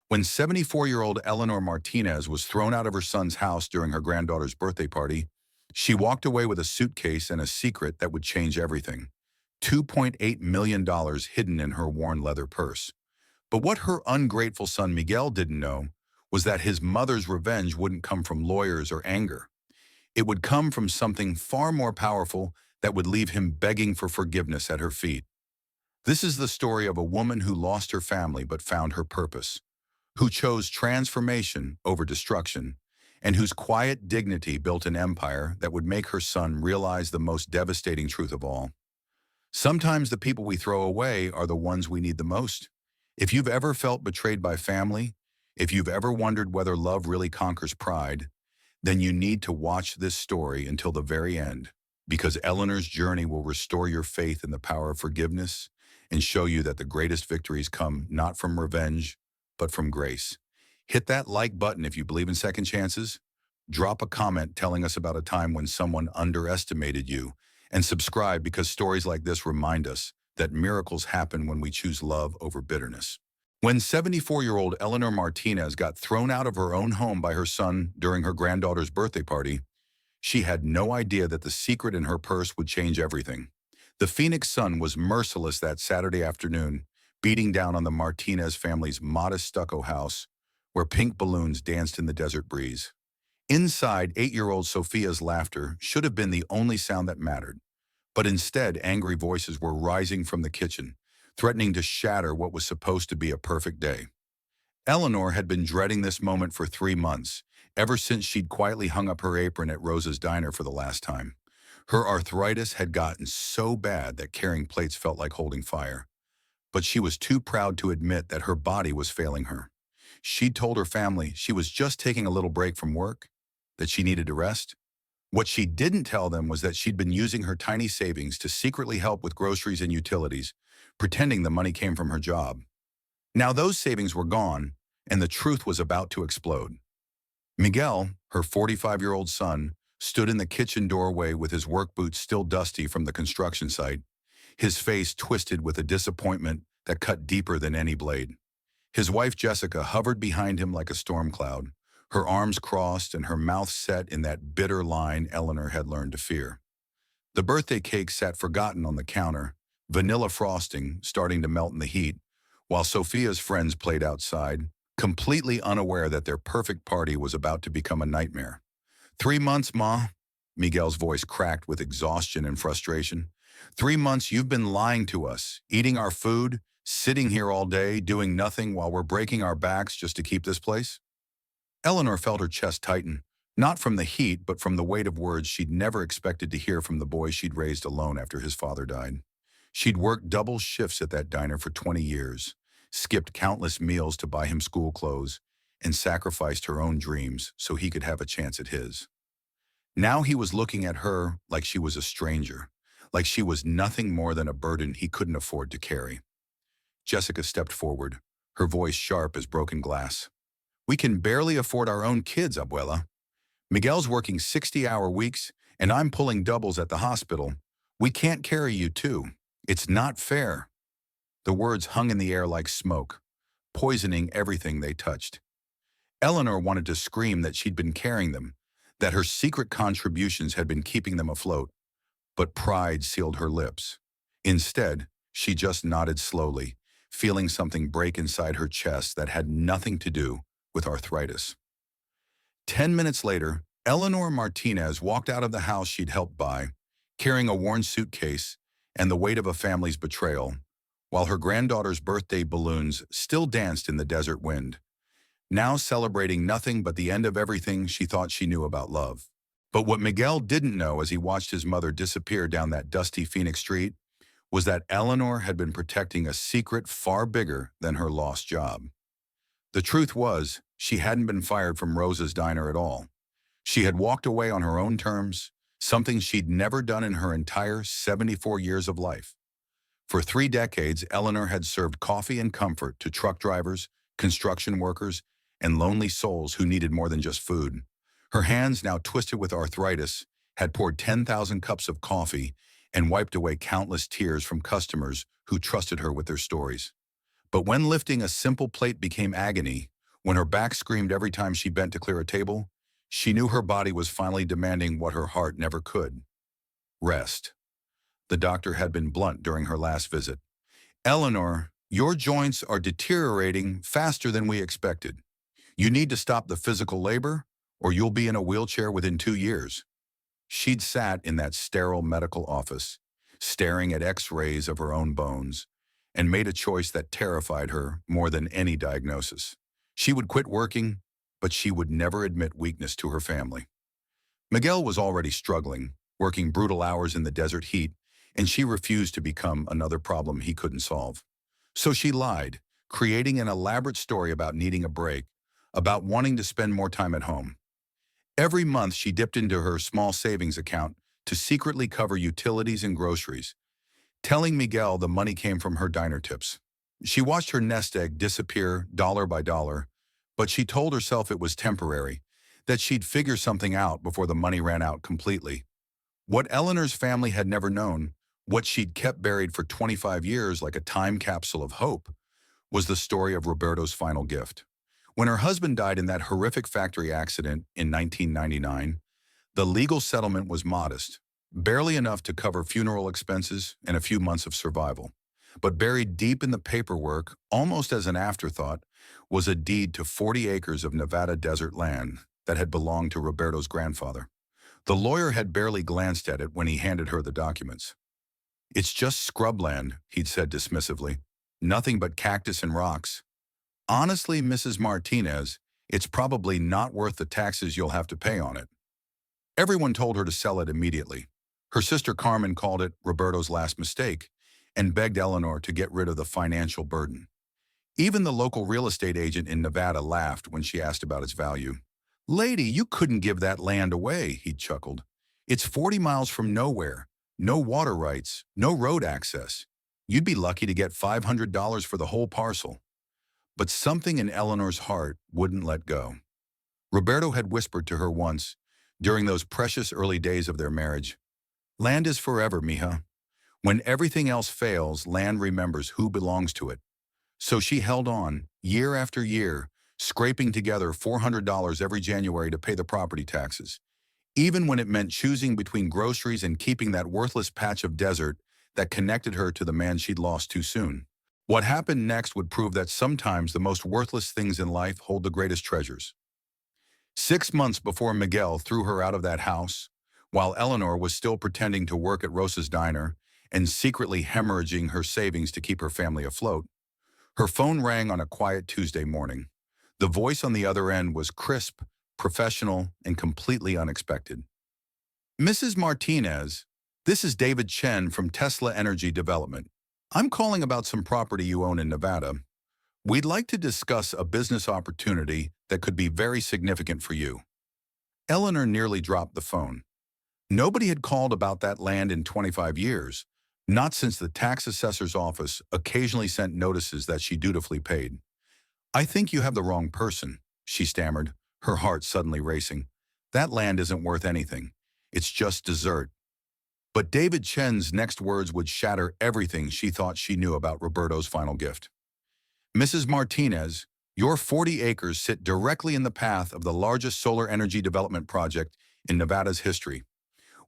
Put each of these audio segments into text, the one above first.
When 74-year-old Eleanor Martinez was thrown out of her son's house during her granddaughter's birthday party, she walked away with a suitcase and a secret that would change everything. $2.8 million hidden in her worn leather purse. But what her ungrateful son Miguel didn't know was that his mother's revenge wouldn't come from lawyers or anger. It would come from something far more powerful that would leave him begging for forgiveness at her feet. This is the story of a woman who lost her family but found her purpose, who chose transformation over destruction, and whose quiet dignity built an empire that would make her son realize the most devastating truth of all. Sometimes the people we throw away are the ones we need the most. If you've ever felt betrayed by family, if you've ever wondered whether love really conquers pride, then you need to watch this story until the very end, because Eleanor's journey will restore your faith in the power of forgiveness and show you that the greatest victories come not from revenge, but from grace. Hit that like button if you believe in second chances. Drop a comment telling us about a time when someone underestimated you, and subscribe because stories like this remind us that miracles happen when we choose love over bitterness. When 74-year-old Eleanor Martinez got thrown out of her own home by her son during her granddaughter's birthday party, she had no idea that the secret in her purse would change everything. The Phoenix sun was merciless that Saturday afternoon, beating down on the Martinez family's modest stucco house, where pink balloons danced in the desert breeze. Inside, 8-year-old Sophia's laughter should have been the only sound that mattered, but instead angry voices were rising from the kitchen, threatening to shatter what was supposed to be a perfect day. Eleanor had been dreading this moment for 3 months, ever since she'd quietly hung up her apron at Rosa's diner for the last time. Her arthritis had gotten so bad that carrying plates felt like holding fire, but she was too proud to admit that her body was failing her. She'd told her family she was just taking a little break from work, that she needed to rest. What she didn't tell them was that she'd been using her tiny savings to secretly help with groceries and utilities, pretending the money came from her job. Now those savings were gone, and the truth was about to explode. Miguel, her 45-year-old son, stood in the kitchen doorway with his work boots still dusty from the construction site, his face twisted with a disappointment that cut deeper than any blade. His wife Jessica hovered behind him like a storm cloud, her arms crossed and her mouth set in that bitter line Eleanor had learned to fear. The birthday cake sat forgotten on the counter, vanilla frosting starting to melt in the heat, while Sophia's friends played outside, completely unaware that their perfect party was about to become a nightmare. 3 months, Ma? Miguel's voice cracked with exhaustion and frustration. 3 months you've been lying to us, eating our food, sitting here all day, doing nothing while we're breaking our backs just to keep this place? Eleanor felt her chest tighten, not from the heat, but from the weight of words she'd never expected to hear from the boy she'd raised alone after his father died. She'd worked double shifts at that diner for 20 years, skipped countless meals to buy him school clothes, and sacrificed her own dreams so he could have a chance at his. Now he was looking at her like she was a stranger, like she was nothing more than a burden he couldn't afford to carry. Jessica stepped forward, her voice sharp as broken glass. We can barely afford our own kids, Abuela. Miguel's working 60-hour weeks, and I'm pulling doubles at the hospital. We can't carry you too. It's not fair. The words hung in the air like smoke, poisoning everything they touched. Eleanor wanted to scream that she'd been carrying them, that her secret contributions had been keeping them afloat, but pride sealed her lips. Instead, she just nodded slowly, feeling something break inside her chest that had nothing to do with arthritis. 10 minutes later, Eleanor Martinez walked out of the house she'd helped buy, carrying a worn suitcase and the weight of a family's betrayal, while her granddaughter's birthday balloons still danced in the desert wind, now celebrating nothing but the end of everything she thought she knew about love. But what Miguel didn't know as he watched his mother disappear down that dusty Phoenix street was that Eleanor had been protecting a secret far bigger than her lost job. The truth was, she hadn't been fired from Rosa's diner at all. She had walked away on her own terms, something she'd never done in her entire 74 years of life. For 3 decades, Eleanor had served coffee and comfort to truck drivers, construction workers, and lonely souls who needed more than just food. Her hands, now twisted with arthritis, had poured 10,000 cups of coffee and wiped away countless tears from customers who trusted her with their stories. But when lifting a simple plate became agony, When her back screamed every time she bent to clear a table, she knew her body was finally demanding what her heart never could: rest. The doctor had been blunt during her last visit. "Eleanor, your joints are deteriorating faster than we expected. You need to stop the physical labor, or you'll be in a wheelchair within 2 years." She'd sat in that sterile medical office, staring at x-rays of her own bones, and made a choice that terrified her more than any diagnosis. She would quit working, but she would never admit weakness to her family. Miguel was already struggling, working brutal hours in the desert heat, and she refused to become another problem he couldn't solve. So she lied, creating an elaborate story about needing a break, about wanting to spend more time at home. Every month, she dipped into her small savings account to secretly cover utilities and groceries, telling Miguel the money came from her diner tips. She watched her nest egg disappear dollar by dollar, but she told herself it was temporary, that she'd figure something out before the money ran out completely. What Eleanor's family had never known, what she'd kept buried for 25 years like a time capsule of hope, was the story of Roberto's final gift. When her husband died in that horrific factory accident in 1999, the legal settlement was modest, barely enough to cover funeral expenses and a few months of survival. But buried deep in the paperwork, almost as an afterthought, was a deed to 40 acres of Nevada desert land that had belonged to Roberto's grandfather. The lawyer had barely glanced at it when he handed her the documents. "It's just scrubland," he'd said dismissively. "Nothing but cactus and rocks. Honestly, Mrs. Martinez, it's probably not worth the taxes you'll have to pay on it." Everyone told her to sell it immediately. Her sister Carmen called it Roberto's last mistake and begged Eleanor to get rid of the financial burden. Even the local real estate agent in Nevada laughed when she asked about its value. "Lady, you couldn't give that land away," he chuckled. "It's 40 miles from nowhere, no water rights, no road access. You'd be lucky to get $500 for the whole parcel." But something in Eleanor's heart wouldn't let go. Roberto had whispered to her once, during those precious early days of their marriage, "Land is forever, mija. When everything else fails, land remembers who belongs to it." So she held on, year after year, scraping together $400 every January to pay the property taxes, even when it meant choosing between groceries and keeping that worthless patch of desert that connected her to the man she'd lost too soon. What happened next would prove that sometimes the most worthless things in life hold the greatest treasures. 6 months before Miguel threw her out of that house, while Eleanor was still pretending to work at Rosa's diner and secretly hemorrhaging her savings to keep her family afloat, her phone rang on a quiet Tuesday morning. The voice on the other end was crisp, professional, and completely unexpected. "Mrs. Martinez, this is David Chen from Tesla Energy Development. I'm calling about some property you own in Nevada. We'd like to discuss a business opportunity that could be very significant for you." Eleanor nearly dropped the phone. Nobody had called about that land in 25 years, not since the tax assessor's office occasionally sent notices that she dutifully paid. "I think you have the wrong person," she stammered, her heart suddenly racing. "That land isn't worth anything. It's just desert." But David Chen's next words would shatter everything she thought she knew about Roberto's final gift. "Mrs. Martinez, your 40 acres sit directly in the path of the largest solar energy development project in Nevada's history.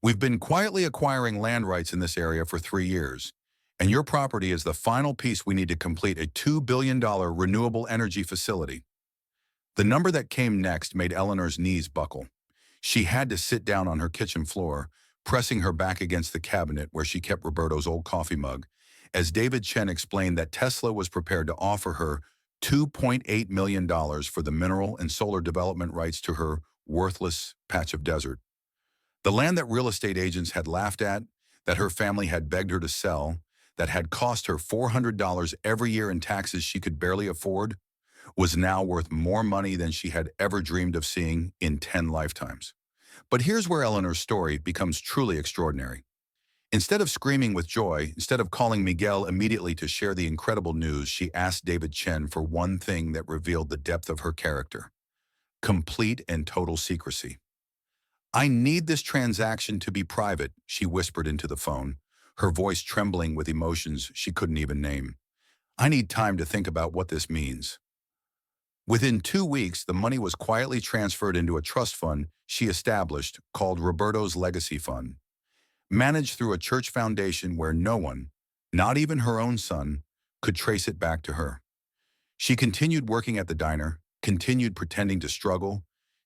We've been quietly acquiring land rights in this area for 3 years, and your property is the final piece we need to complete a $2 billion renewable energy facility." The number that came next made Eleanor's knees buckle. She had to sit down on her kitchen floor, pressing her back against the cabinet where she kept Roberto's old coffee mug, as David Chen explained that Tesla was prepared to offer her $2.8 million for the mineral and solar development rights to her worthless patch of desert. The land that real estate agents had laughed at, that her family had begged her to sell, that had cost her $400 every year in taxes she could barely afford, was now worth more money than she had ever dreamed of seeing in 10 lifetimes. But here's where Eleanor's story becomes truly extraordinary. Instead of screaming with joy, instead of calling Miguel immediately to share the incredible news, she asked David Chen for one thing that revealed the depth of her character: complete and total secrecy. "I need this transaction to be private," she whispered into the phone, her voice trembling with emotions she couldn't even name. "I need time to think about what this means." Within 2 weeks, the money was quietly transferred into a trust fund she established called Roberto's Legacy Fund, managed through a church foundation where no one, not even her own son, could trace it back to her. She continued working at the diner, continued pretending to struggle,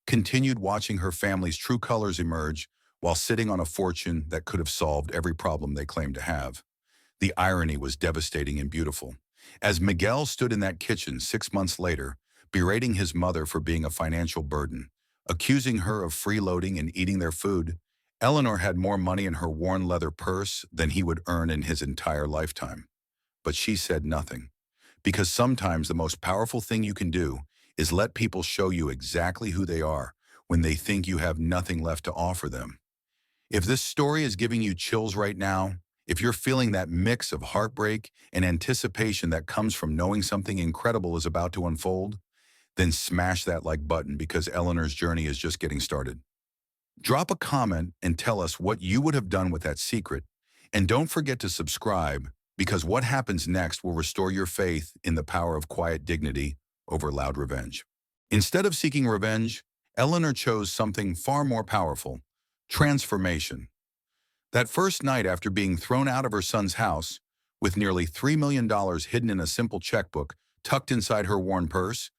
continued watching her family's true colors emerge while sitting on a fortune that could have solved every problem they claimed to have. The irony was devastating and beautiful. As Miguel stood in that kitchen 6 months later, berating his mother for being a financial burden, accusing her of freeloading and eating their food, Eleanor had more money in her worn leather purse than he would earn in his entire lifetime. But she said nothing. Because sometimes the most powerful thing you can do is let people show you exactly who they are when they think you have nothing left to offer them. If this story is giving you chills right now, if you're feeling that mix of heartbreak and anticipation that comes from knowing something incredible is about to unfold, then smash that like button because Eleanor's journey is just getting started. Drop a comment and tell us what you would have done with that secret. And don't forget to subscribe because what happens next will restore your faith in the power of quiet dignity over loud revenge. Instead of seeking revenge, Eleanor chose something far more powerful: transformation. That first night after being thrown out of her son's house, with nearly $3 million hidden in a simple checkbook tucked inside her worn purse,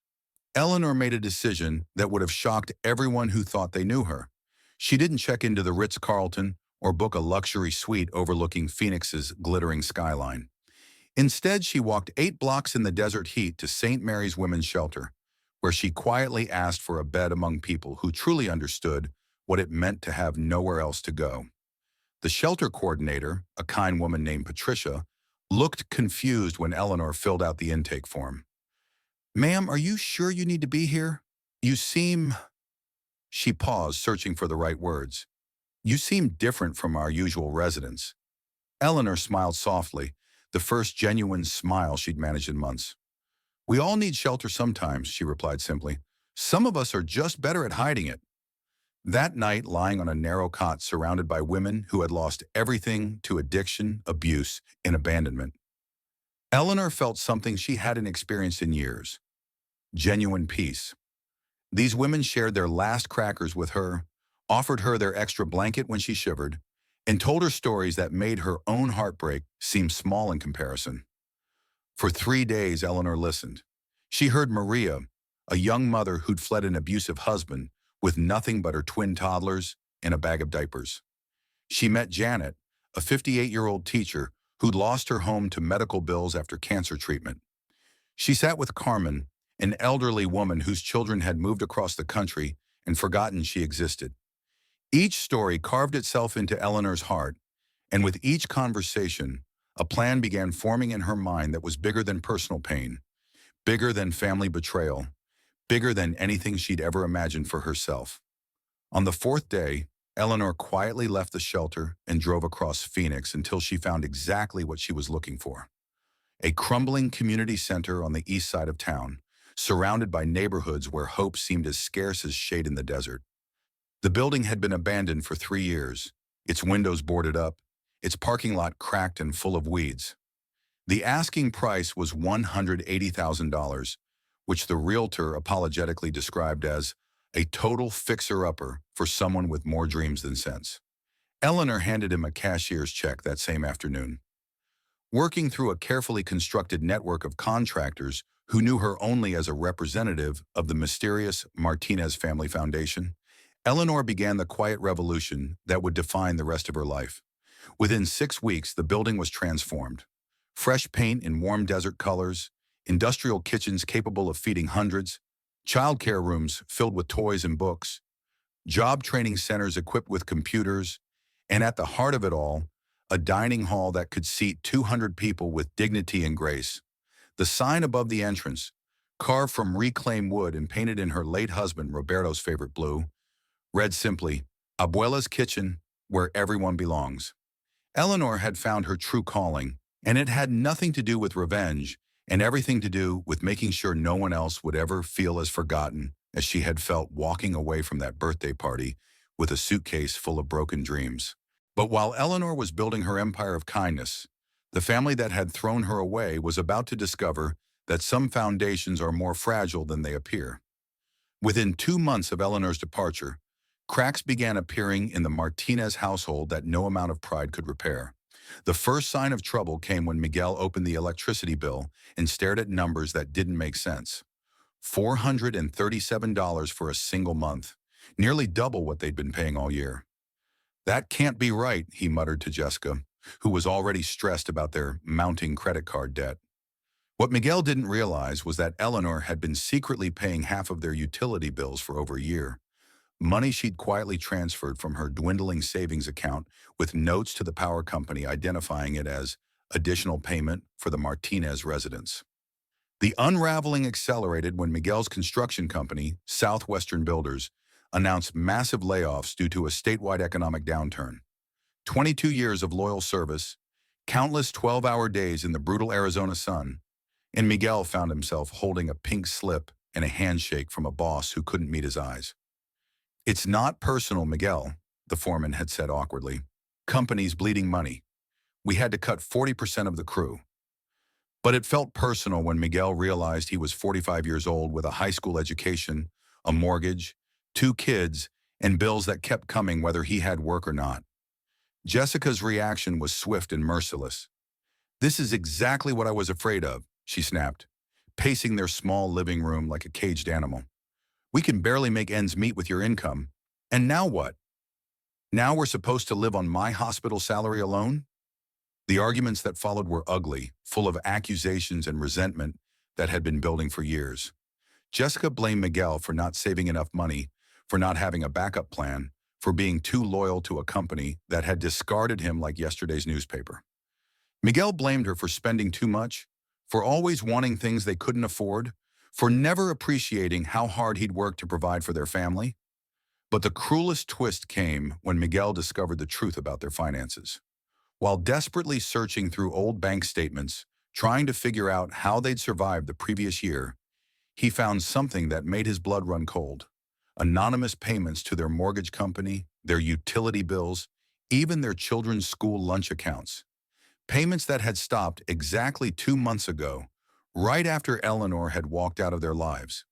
Eleanor made a decision that would have shocked everyone who thought they knew her. She didn't check into the Ritz-Carlton or book a luxury suite overlooking Phoenix's glittering skyline. Instead, she walked 8 blocks in the desert heat to St. Mary's Women's Shelter, where she quietly asked for a bed among people who truly understood what it meant to have nowhere else to go. The shelter coordinator, a kind woman named Patricia, looked confused when Eleanor filled out the intake form. "Ma'am, are you sure you need to be here? You seem—" She paused, searching for the right words. "You seem different from our usual residents." Eleanor smiled softly, the first genuine smile she'd managed in months. "We all need shelter sometimes," she replied simply. "Some of us are just better at hiding it." That night, lying on a narrow cot surrounded by women who had lost everything to addiction, abuse, and abandonment, Eleanor felt something she hadn't experienced in years: genuine peace. These women shared their last crackers with her, offered her their extra blanket when she shivered, and told her stories that made her own heartbreak seem small in comparison. For 3 days, Eleanor listened. She heard Maria, a young mother who'd fled an abusive husband with nothing but her twin toddlers and a bag of diapers. She met Janet, a 58-year-old teacher who'd lost her home to medical bills after cancer treatment. She sat with Carmen, an elderly woman whose children had moved across the country and forgotten she existed. Each story carved itself into Eleanor's heart, and with each conversation, a plan began forming in her mind that was bigger than personal pain, bigger than family betrayal, bigger than anything she'd ever imagined for herself. On the fourth day, Eleanor quietly left the shelter and drove across Phoenix until she found exactly what she was looking for: a crumbling community center on the east side of town, surrounded by neighborhoods where hope seemed as scarce as shade in the desert. The building had been abandoned for 3 years, its windows boarded up, its parking lot cracked and full of weeds. The asking price was $180,000, which the realtor apologetically described as a total fixer-upper for someone with more dreams than sense. Eleanor handed him a cashier's check that same afternoon. Working through a carefully constructed network of contractors who knew her only as a representative of the mysterious Martinez Family Foundation, Eleanor began the quiet revolution that would define the rest of her life. Within 6 weeks, the building was transformed. Fresh paint in warm desert colors, industrial kitchens capable of feeding hundreds, childcare rooms filled with toys and books, job training centers equipped with computers, and at the heart of it all, a dining hall that could seat 200 people with dignity and grace. The sign above the entrance, carved from reclaimed wood and painted in her late husband Roberto's favorite blue, read simply, "Abuela's Kitchen, where everyone belongs." Eleanor had found her true calling, and it had nothing to do with revenge and everything to do with making sure no one else would ever feel as forgotten as she had felt walking away from that birthday party with a suitcase full of broken dreams. But while Eleanor was building her empire of kindness, the family that had thrown her away was about to discover that some foundations are more fragile than they appear. Within 2 months of Eleanor's departure, cracks began appearing in the Martinez household that no amount of pride could repair. The first sign of trouble came when Miguel opened the electricity bill and stared at numbers that didn't make sense. $437 for a single month, nearly double what they'd been paying all year. That can't be right, he muttered to Jessica, who was already stressed about their mounting credit card debt. What Miguel didn't realize was that Eleanor had been secretly paying half of their utility bills for over a year. Money she'd quietly transferred from her dwindling savings account with notes to the power company identifying it as additional payment for the Martinez residence. The unraveling accelerated when Miguel's construction company, Southwestern Builders, announced massive layoffs due to a statewide economic downturn. 22 years of loyal service, countless 12-hour days in the brutal Arizona sun, and Miguel found himself holding a pink slip and a handshake from a boss who couldn't meet his eyes. "It's not personal, Miguel," the foreman had said awkwardly. "Company's bleeding money. We had to cut 40% of the crew." But it felt personal when Miguel realized he was 45 years old with a high school education, a mortgage, 2 kids, and bills that kept coming whether he had work or not. Jessica's reaction was swift and merciless. "This is exactly what I was afraid of," she snapped, pacing their small living room like a caged animal. "We can barely make ends meet with your income. And now what? Now we're supposed to live on my hospital salary alone?" The arguments that followed were ugly, full of accusations and resentment that had been building for years. Jessica blamed Miguel for not saving enough money, for not having a backup plan, for being too loyal to a company that had discarded him like yesterday's newspaper. Miguel blamed her for spending too much, for always wanting things they couldn't afford, for never appreciating how hard he'd worked to provide for their family. But the cruelest twist came when Miguel discovered the truth about their finances. While desperately searching through old bank statements, trying to figure out how they'd survived the previous year, he found something that made his blood run cold. Anonymous payments to their mortgage company, their utility bills, even their children's school lunch accounts. Payments that had stopped exactly 2 months ago, right after Eleanor had walked out of their lives.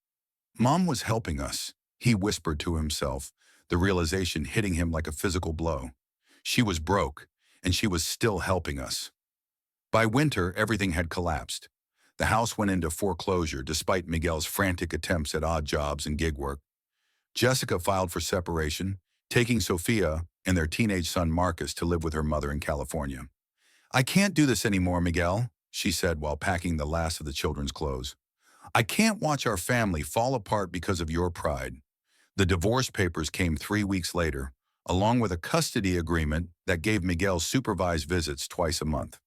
"Mom was helping us," he whispered to himself, the realization hitting him like a physical blow. She was broke, and she was still helping us. By winter, everything had collapsed. The house went into foreclosure despite Miguel's frantic attempts at odd jobs and gig work. Jessica filed for separation, taking Sophia and their teenage son Marcus to live with her mother in California. "I can't do this anymore, Miguel," she said while packing the last of the children's clothes. "I can't watch our family fall apart because of your pride." The divorce papers came 3 weeks later, along with a custody agreement that gave Miguel supervised visits twice a month.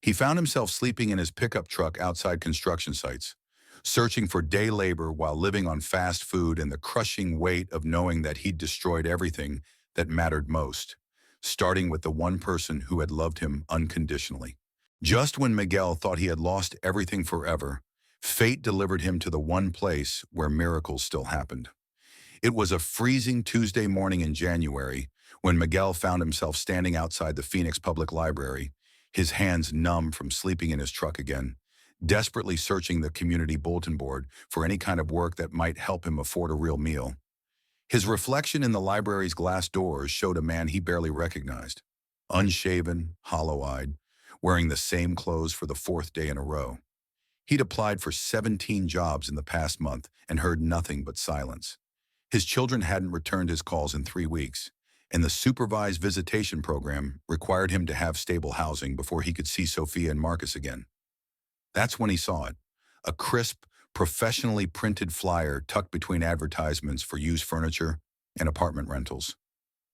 He found himself sleeping in his pickup truck outside construction sites, searching for day labor while living on fast food and the crushing weight of knowing that he'd destroyed everything that mattered most, starting with the one person who had loved him unconditionally. Just when Miguel thought he had lost everything forever, fate delivered him to the one place where miracles still happened. It was a freezing Tuesday morning in January when Miguel found himself standing outside the Phoenix Public Library, his hands numb from sleeping in his truck again, desperately searching the community bulletin board for any kind of work that might help him afford a real meal. His reflection in the library's glass doors showed a man he barely recognized, unshaven, hollow-eyed, wearing the same clothes for the 4th day in a row. He'd applied for 17 jobs in the past month and heard nothing but silence. His children hadn't returned his calls in 3 weeks, and the supervised visitation program required him to have stable housing before he could see Sophia and Marcus again. That's when he saw it, a crisp, professionally printed flyer tucked between advertisements for used furniture and apartment rentals.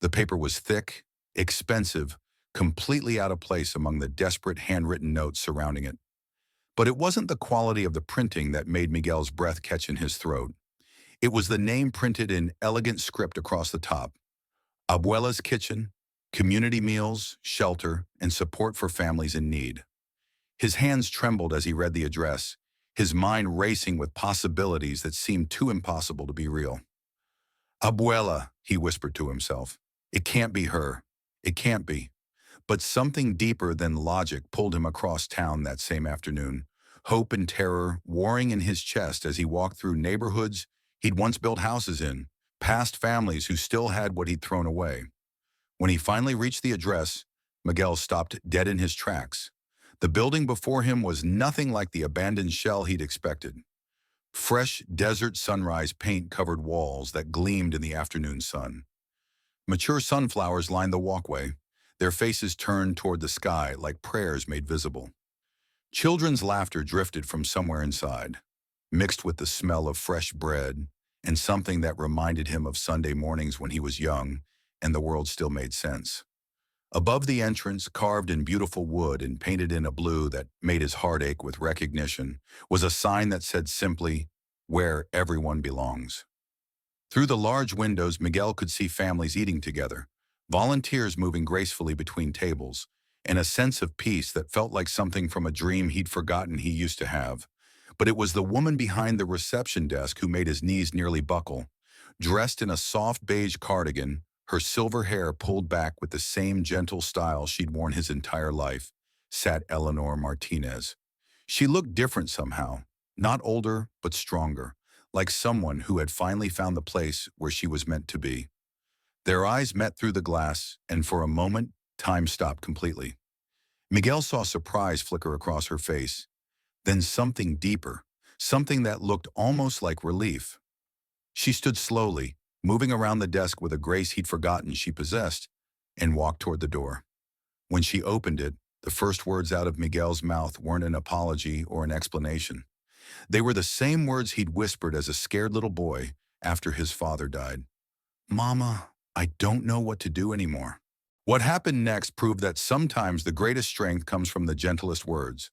The paper was thick, expensive, completely out of place among the desperate handwritten notes surrounding it. But it wasn't the quality of the printing that made Miguel's breath catch in his throat. It was the name printed in elegant script across the top. Abuela's Kitchen, community meals, shelter, and support for families in need. His hands trembled as he read the address, his mind racing with possibilities that seemed too impossible to be real. "Abuela," he whispered to himself. "It can't be her. It can't be." But something deeper than logic pulled him across town that same afternoon, hope and terror warring in his chest as he walked through neighborhoods he'd once built houses in, past families who still had what he'd thrown away. When he finally reached the address, Miguel stopped dead in his tracks. The building before him was nothing like the abandoned shell he'd expected. Fresh desert sunrise paint covered walls that gleamed in the afternoon sun. Mature sunflowers lined the walkway, their faces turned toward the sky like prayers made visible. Children's laughter drifted from somewhere inside, mixed with the smell of fresh bread and something that reminded him of Sunday mornings when he was young and the world still made sense. Above the entrance, carved in beautiful wood and painted in a blue that made his heart ache with recognition, was a sign that said simply, "Where everyone belongs." Through the large windows, Miguel could see families eating together, volunteers moving gracefully between tables, and a sense of peace that felt like something from a dream he'd forgotten he used to have. But it was the woman behind the reception desk who made his knees nearly buckle. Dressed in a soft beige cardigan, her silver hair pulled back with the same gentle style she'd worn his entire life, sat Eleanor Martinez. She looked different somehow, not older, but stronger, like someone who had finally found the place where she was meant to be. Their eyes met through the glass, and for a moment, time stopped completely. Miguel saw surprise flicker across her face, then something deeper, something that looked almost like relief. She stood slowly, moving around the desk with a grace he'd forgotten she possessed, and walked toward the door. When she opened it, the first words out of Miguel's mouth weren't an apology or an explanation. They were the same words he'd whispered as a scared little boy after his father died. "Mama, I don't know what to do anymore." What happened next proved that sometimes the greatest strength comes from the gentlest words.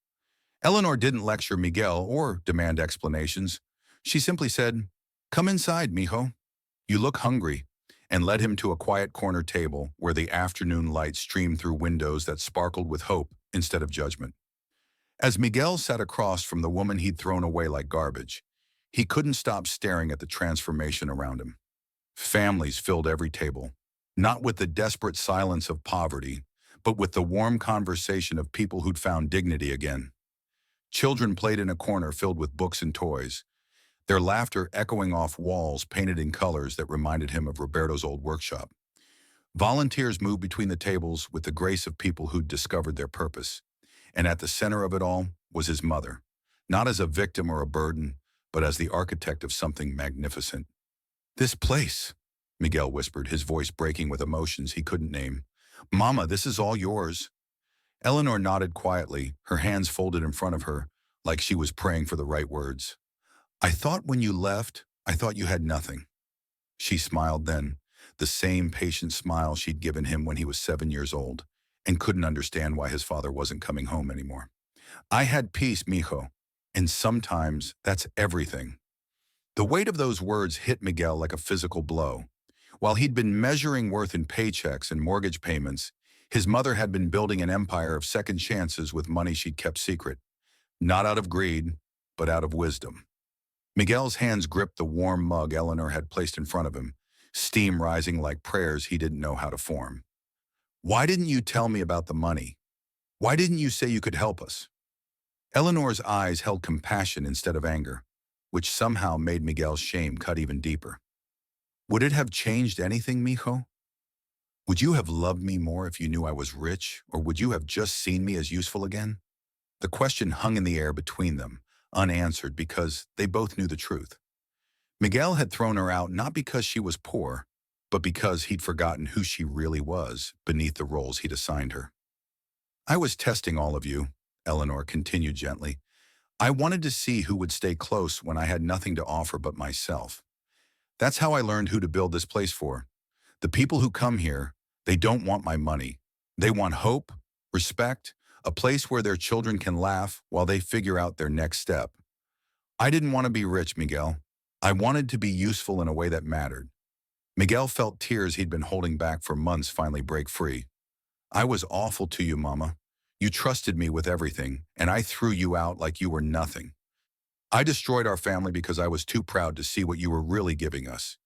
Eleanor didn't lecture Miguel or demand explanations. She simply said, "Come inside, mijo. You look hungry," and led him to a quiet corner table where the afternoon light streamed through windows that sparkled with hope instead of judgment. As Miguel sat across from the woman he'd thrown away like garbage, he couldn't stop staring at the transformation around him. Families filled every table, not with the desperate silence of poverty, but with the warm conversation of people who'd found dignity again. Children played in a corner filled with books and toys, their laughter echoing off walls painted in colors that reminded him of Roberto's old workshop. Volunteers moved between the tables with the grace of people who'd discovered their purpose. And at the center of it all was his mother, not as a victim or a burden, but as the architect of something magnificent. "This place," Miguel whispered, his voice breaking with emotions he couldn't name. "Mama, this is all yours." Eleanor nodded quietly, her hands folded in front of her, like she was praying for the right words. "I thought when you left, I thought you had nothing." She smiled then, the same patient smile she'd given him when he was 7 years old, and couldn't understand why his father wasn't coming home anymore. "I had peace, mijo, and sometimes that's everything." The weight of those words hit Miguel like a physical blow. While he'd been measuring worth in paychecks and mortgage payments, his mother had been building an empire of second chances with money she'd kept secret, not out of greed, but out of wisdom. Miguel's hands gripped the warm mug Eleanor had placed in front of him, steam rising like prayers he didn't know how to form. "Why didn't you tell me about the money? Why didn't you say you could help us?" Eleanor's eyes held compassion instead of anger, which somehow made Miguel's shame cut even deeper. "Would it have changed anything, mijo? Would you have loved me more if you knew I was rich, or would you have just seen me as useful again?" The question hung in the air between them, unanswered because they both knew the truth. Miguel had thrown her out not because she was poor, but because he'd forgotten who she really was beneath the roles he'd assigned her. "I was testing all of you," Eleanor continued gently. "I wanted to see who would stay close when I had nothing to offer but myself. That's how I learned who to build this place for. The people who come here, they don't want my money. They want hope, respect, a place where their children can laugh while they figure out their next step. I didn't want to be rich, Miguel. I wanted to be useful in a way that mattered." Miguel felt tears he'd been holding back for months finally break free. "I was awful to you, Mama. You trusted me with everything, and I threw you out like you were nothing. I destroyed our family because I was too proud to see what you were really giving us."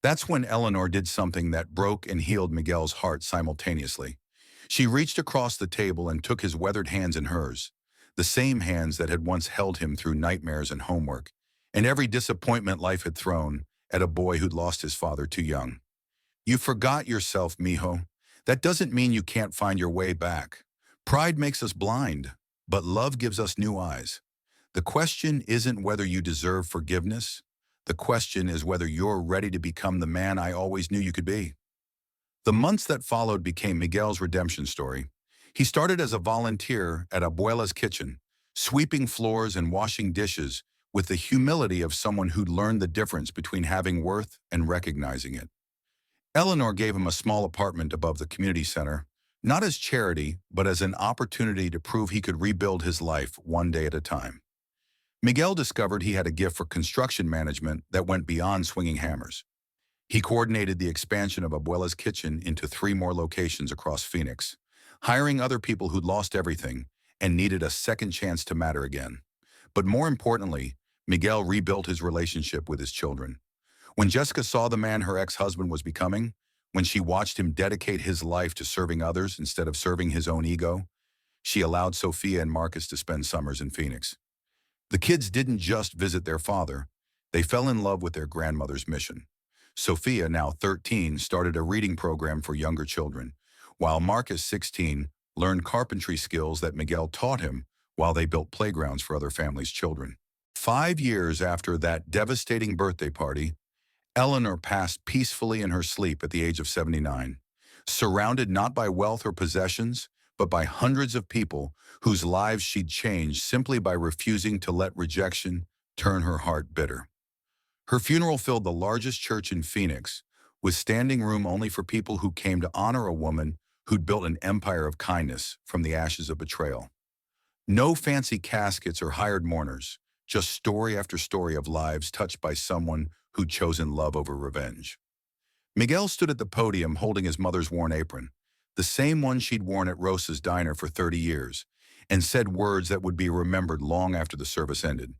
That's when Eleanor did something that broke and healed Miguel's heart simultaneously. She reached across the table and took his weathered hands in hers. the same hands that had once held him through nightmares and homework, and every disappointment life had thrown at a boy who'd lost his father too young. You forgot yourself, mijo. That doesn't mean you can't find your way back. Pride makes us blind, but love gives us new eyes. The question isn't whether you deserve forgiveness. The question is whether you're ready to become the man I always knew you could be. The months that followed became Miguel's redemption story. He started as a volunteer at Abuela's kitchen, sweeping floors and washing dishes with the humility of someone who'd learned the difference between having worth and recognizing it. Eleanor gave him a small apartment above the community center, not as charity, but as an opportunity to prove he could rebuild his life one day at a time. Miguel discovered he had a gift for construction management that went beyond swinging hammers. He coordinated the expansion of Abuela's kitchen into 3 more locations across Phoenix, hiring other people who'd lost everything and needed a second chance to matter again. But more importantly, Miguel rebuilt his relationship with his children. When Jessica saw the man her ex-husband was becoming, when she watched him dedicate his life to serving others instead of serving his own ego, she allowed Sophia and Marcus to spend summers in Phoenix. The kids didn't just visit their father, they fell in love with their grandmother's mission. Sophia, now 13, started a reading program for younger children, while Marcus, 16, learned carpentry skills that Miguel taught him while they built playgrounds for other families' children. 5 years after that devastating birthday party, Eleanor passed peacefully in her sleep at the age of 79, surrounded not by wealth or possessions, but by hundreds of people whose lives she'd changed simply by refusing to let rejection turn her heart bitter. Her funeral filled the largest church in Phoenix, with standing room only for people who came to honor a woman who'd built an empire of kindness from the ashes of betrayal. No fancy caskets or hired mourners, just story after story of lives touched by someone who'd chosen love over revenge. Miguel stood at the podium holding his mother's worn apron, the same one she'd worn at Rosa's diner for 30 years, and said words that would be remembered long after the service ended.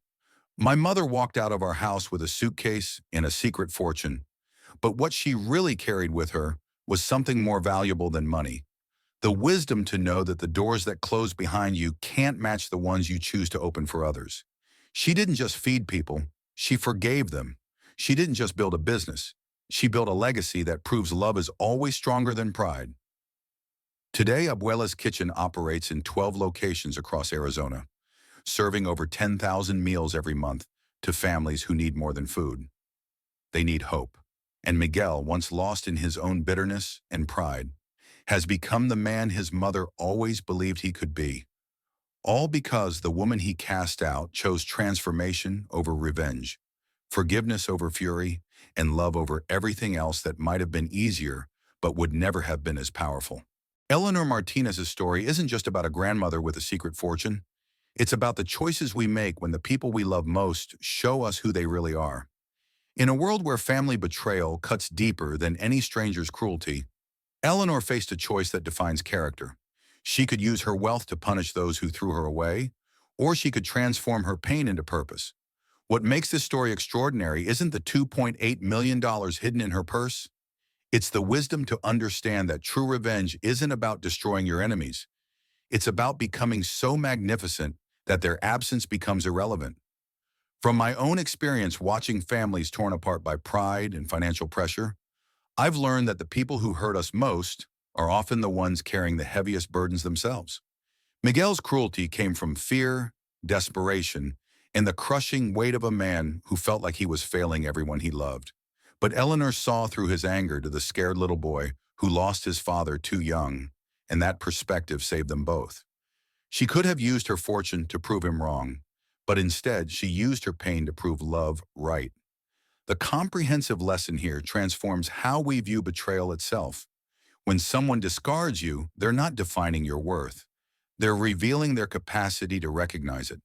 My mother walked out of our house with a suitcase and a secret fortune, but what she really carried with her was something more valuable than money. The wisdom to know that the doors that close behind you can't match the ones you choose to open for others. She didn't just feed people, she forgave them. She didn't just build a business, she built a legacy that proves love is always stronger than pride. Today, Abuela's Kitchen operates in 12 locations across Arizona, serving over 10,000 meals every month to families who need more than food. They need hope. And Miguel, once lost in his own bitterness and pride, has become the man his mother always believed he could be. All because the woman he cast out chose transformation over revenge, forgiveness over fury, and love over everything else that might have been easier but would never have been as powerful. Eleanor Martinez's story isn't just about a grandmother with a secret fortune. It's about the choices we make when the people we love most show us who they really are. In a world where family betrayal cuts deeper than any stranger's cruelty, Eleanor faced a choice that defines character. She could use her wealth to punish those who threw her away, or she could transform her pain into purpose. What makes this story extraordinary isn't the $2.8 million hidden in her purse. It's the wisdom to understand that true revenge isn't about destroying your enemies. It's about becoming so magnificent that their absence becomes irrelevant. From my own experience watching families torn apart by pride and financial pressure, I've learned that the people who hurt us most are often the ones carrying the heaviest burdens themselves. Miguel's cruelty came from fear, desperation, and the crushing weight of a man who felt like he was failing everyone he loved. But Eleanor saw through his anger to the scared little boy who lost his father too young, and that perspective saved them both. She could have used her fortune to prove him wrong, but instead she used her pain to prove love right. The comprehensive lesson here transforms how we view betrayal itself. When someone discards you, they're not defining your worth. They're revealing their capacity to recognize it.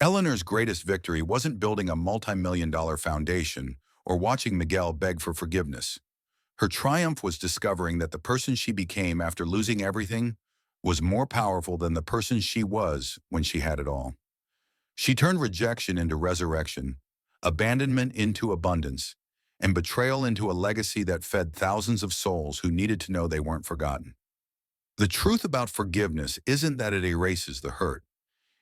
Eleanor's greatest victory wasn't building a multi-million-dollar foundation or watching Miguel beg for forgiveness. Her triumph was discovering that the person she became after losing everything was more powerful than the person she was when she had it all. She turned rejection into resurrection, abandonment into abundance, and betrayal into a legacy that fed thousands of souls who needed to know they weren't forgotten. The truth about forgiveness isn't that it erases the hurt.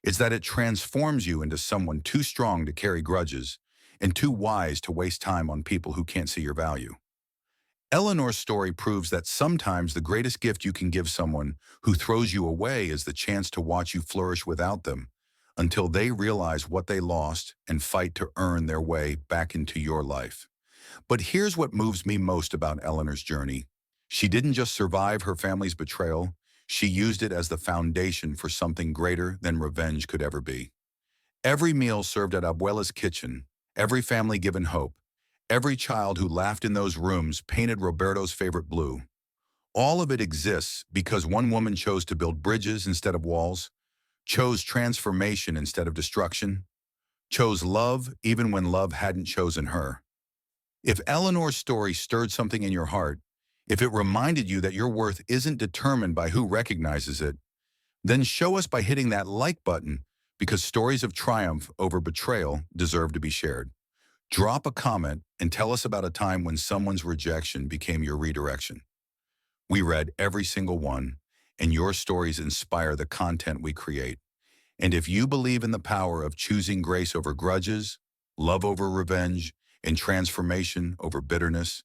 It's that it transforms you into someone too strong to carry grudges and too wise to waste time on people who can't see your value. Eleanor's story proves that sometimes the greatest gift you can give someone who throws you away is the chance to watch you flourish without them until they realize what they lost and fight to earn their way back into your life. But here's what moves me most about Eleanor's journey. She didn't just survive her family's betrayal, she used it as the foundation for something greater than revenge could ever be. Every meal served at Abuela's kitchen, every family given hope, every child who laughed in those rooms painted Roberto's favorite blue. All of it exists because one woman chose to build bridges instead of walls, chose transformation instead of destruction, chose love even when love hadn't chosen her. If Eleanor's story stirred something in your heart, if it reminded you that your worth isn't determined by who recognizes it, then show us by hitting that like button because stories of triumph over betrayal deserve to be shared. Drop a comment and tell us about a time when someone's rejection became your redirection. We read every single one, and your stories inspire the content we create. And if you believe in the power of choosing grace over grudges, love over revenge, and transformation over bitterness,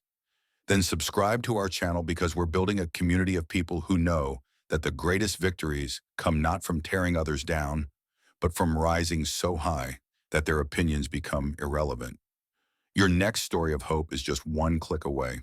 then subscribe to our channel because we're building a community of people who know that the greatest victories come not from tearing others down, but from rising so high that their opinions become irrelevant. Your next story of hope is just one click away.